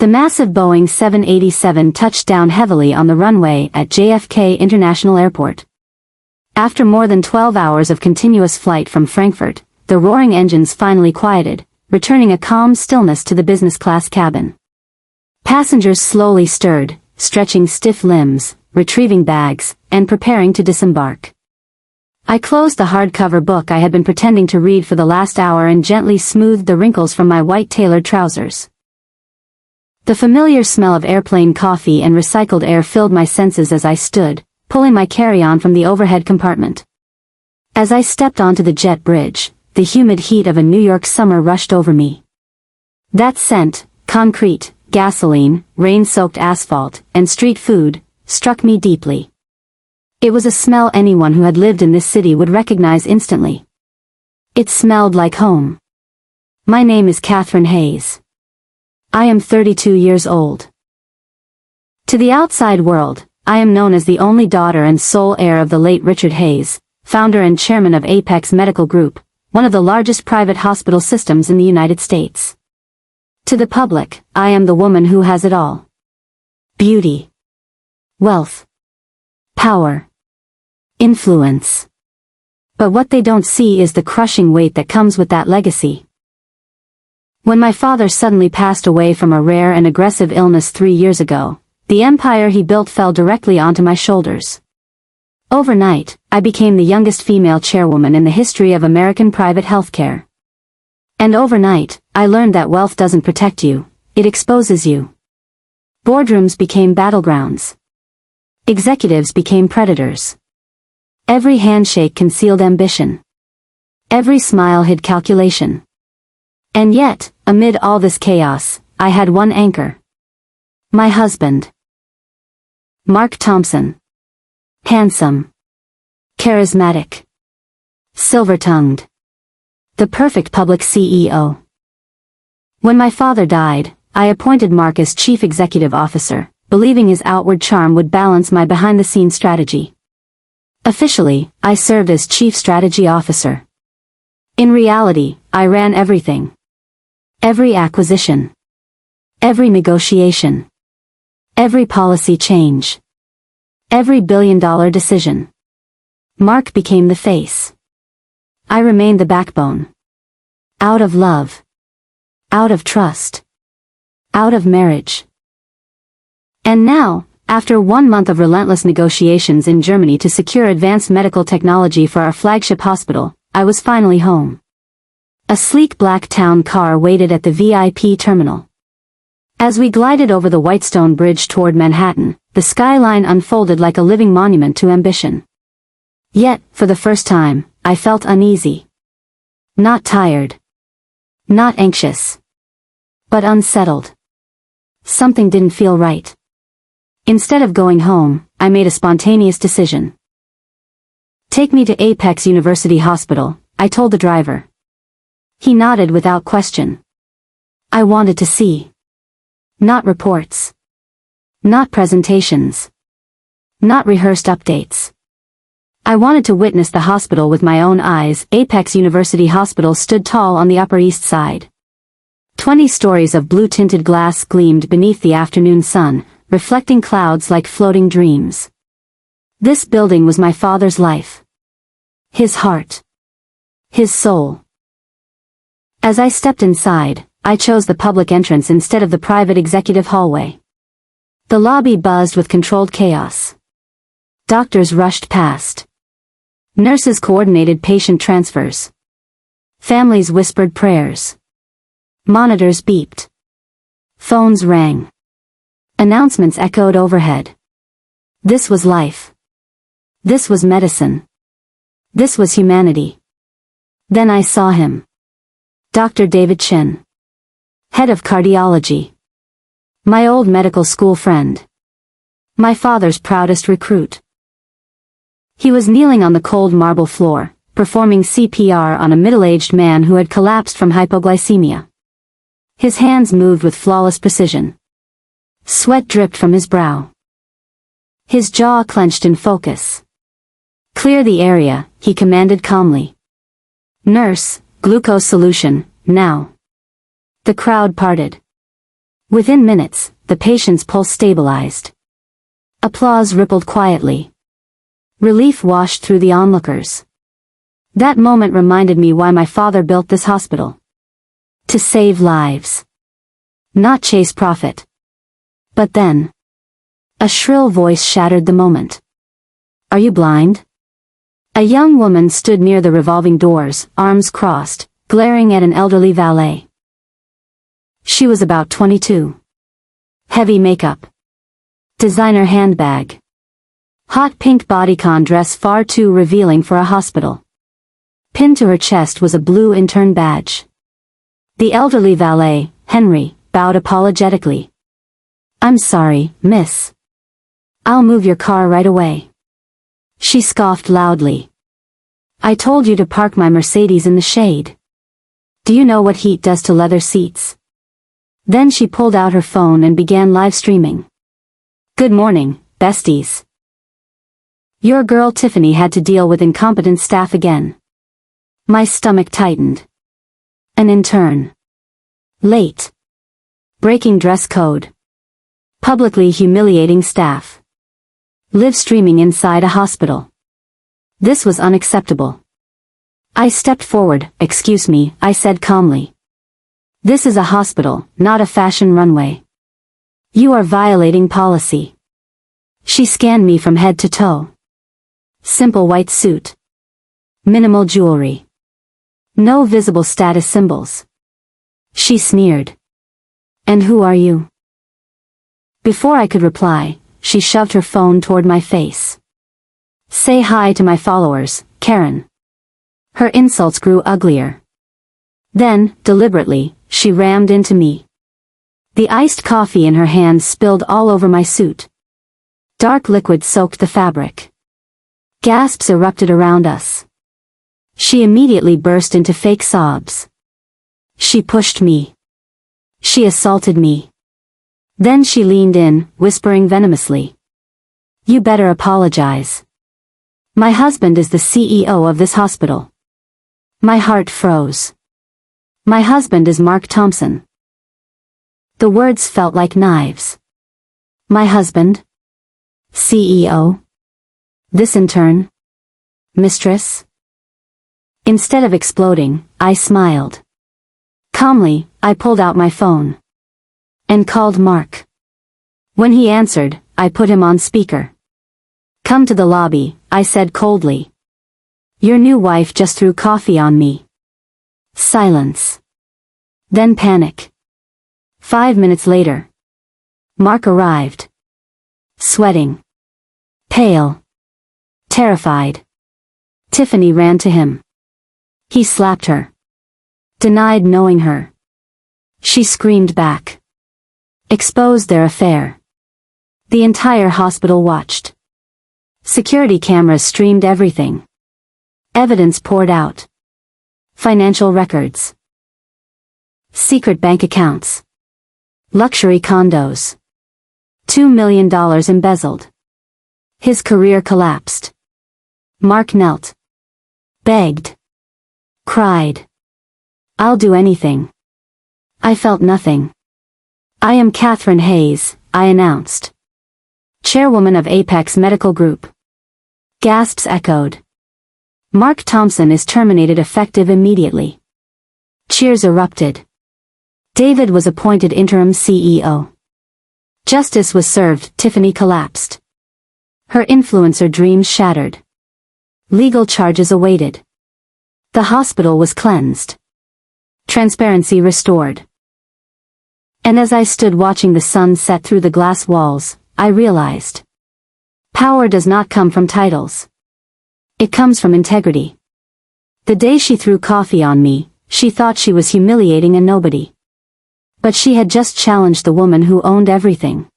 The massive Boeing 787 touched down heavily on the runway at JFK International Airport. After more than 12 hours of continuous flight from Frankfurt, the roaring engines finally quieted, returning a calm stillness to the business class cabin. Passengers slowly stirred, stretching stiff limbs, retrieving bags, and preparing to disembark. I closed the hardcover book I had been pretending to read for the last hour and gently smoothed the wrinkles from my white tailored trousers. The familiar smell of airplane coffee and recycled air filled my senses as I stood, pulling my carry-on from the overhead compartment. As I stepped onto the jet bridge, the humid heat of a New York summer rushed over me. That scent, concrete, gasoline, rain-soaked asphalt, and street food, struck me deeply. It was a smell anyone who had lived in this city would recognize instantly. It smelled like home. My name is Catherine Hayes. I am 32 years old. To the outside world, I am known as the only daughter and sole heir of the late Richard Hayes, founder and chairman of Apex Medical Group, one of the largest private hospital systems in the United States. To the public, I am the woman who has it all. Beauty. Wealth. Power. Influence. But what they don't see is the crushing weight that comes with that legacy. When my father suddenly passed away from a rare and aggressive illness 3 years ago, the empire he built fell directly onto my shoulders. Overnight, I became the youngest female chairwoman in the history of American private healthcare. And overnight, I learned that wealth doesn't protect you, it exposes you. Boardrooms became battlegrounds. Executives became predators. Every handshake concealed ambition. Every smile hid calculation. And yet, amid all this chaos, I had one anchor. My husband. Mark Thompson. Handsome. Charismatic. Silver-tongued. The perfect public CEO. When my father died, I appointed Mark as Chief Executive Officer, believing his outward charm would balance my behind-the-scenes strategy. Officially, I served as Chief Strategy Officer. In reality, I ran everything. Every acquisition. Every negotiation. Every policy change. Every billion-dollar decision. Mark became the face. I remained the backbone. Out of love. Out of trust. Out of marriage. And now, after 1 month of relentless negotiations in Germany to secure advanced medical technology for our flagship hospital, I was finally home. A sleek black town car waited at the VIP terminal. As we glided over the Whitestone Bridge toward Manhattan, the skyline unfolded like a living monument to ambition. Yet, for the first time, I felt uneasy. Not tired. Not anxious. But unsettled. Something didn't feel right. Instead of going home, I made a spontaneous decision. Take me to Apex University Hospital, I told the driver. He nodded without question. I wanted to see. Not reports. Not presentations. Not rehearsed updates. I wanted to witness the hospital with my own eyes. Apex University Hospital stood tall on the Upper East Side. 20 stories of blue-tinted glass gleamed beneath the afternoon sun, reflecting clouds like floating dreams. This building was my father's life. His heart. His soul. As I stepped inside, I chose the public entrance instead of the private executive hallway. The lobby buzzed with controlled chaos. Doctors rushed past. Nurses coordinated patient transfers. Families whispered prayers. Monitors beeped. Phones rang. Announcements echoed overhead. This was life. This was medicine. This was humanity. Then I saw him. Dr. David Chen. Head of cardiology. My old medical school friend. My father's proudest recruit. He was kneeling on the cold marble floor, performing CPR on a middle-aged man who had collapsed from hypoglycemia. His hands moved with flawless precision. Sweat dripped from his brow. His jaw clenched in focus. Clear the area, he commanded calmly. Nurse, glucose solution, now. The crowd parted. Within minutes, the patient's pulse stabilized. Applause rippled quietly. Relief washed through the onlookers. That moment reminded me why my father built this hospital. To save lives. Not chase profit. But then, a shrill voice shattered the moment. "Are you blind?" A young woman stood near the revolving doors, arms crossed, glaring at an elderly valet. She was about 22. Heavy makeup. Designer handbag. Hot pink bodycon dress far too revealing for a hospital. Pinned to her chest was a blue intern badge. The elderly valet, Henry, bowed apologetically. "I'm sorry, miss. I'll move your car right away." She scoffed loudly. "I told you to park my Mercedes in the shade. Do you know what heat does to leather seats?" Then she pulled out her phone and began live streaming. "Good morning, besties. Your girl Tiffany had to deal with incompetent staff again." My stomach tightened. An intern. Late. Breaking dress code. Publicly humiliating staff. Live streaming inside a hospital. This was unacceptable. I stepped forward. "Excuse me," I said calmly. "This is a hospital, not a fashion runway. You are violating policy." She scanned me from head to toe. Simple white suit. Minimal jewelry. No visible status symbols. She sneered. "And who are you?" Before I could reply, she shoved her phone toward my face. "Say hi to my followers, Karen." Her insults grew uglier. Then, deliberately, she rammed into me. The iced coffee in her hand spilled all over my suit. Dark liquid soaked the fabric. Gasps erupted around us. She immediately burst into fake sobs. She pushed me. She assaulted me. Then she leaned in, whispering venomously. "You better apologize. My husband is the CEO of this hospital." My heart froze. "My husband is Mark Thompson." The words felt like knives. My husband? CEO? This intern? Mistress? Instead of exploding, I smiled. Calmly, I pulled out my phone. And called Mark. When he answered, I put him on speaker. "Come to the lobby," I said coldly. "Your new wife just threw coffee on me." Silence. Then panic. 5 minutes later. Mark arrived. Sweating. Pale. Terrified. Tiffany ran to him. He slapped her. Denied knowing her. She screamed back. Exposed their affair. The entire hospital watched. Security cameras streamed everything. Evidence poured out. Financial records. Secret bank accounts. Luxury condos. $2 million embezzled. His career collapsed. Mark knelt. Begged. Cried. "I'll do anything." I felt nothing. "I am Catherine Hayes," I announced. Chairwoman of Apex Medical Group. Gasps echoed. "Mark Thompson is terminated effective immediately." Cheers erupted. David was appointed interim CEO. Justice was served. Tiffany collapsed. Her influencer dreams shattered. Legal charges awaited. The hospital was cleansed. Transparency restored. And as I stood watching the sun set through the glass walls, I realized. Power does not come from titles. It comes from integrity. The day she threw coffee on me, she thought she was humiliating a nobody. But she had just challenged the woman who owned everything.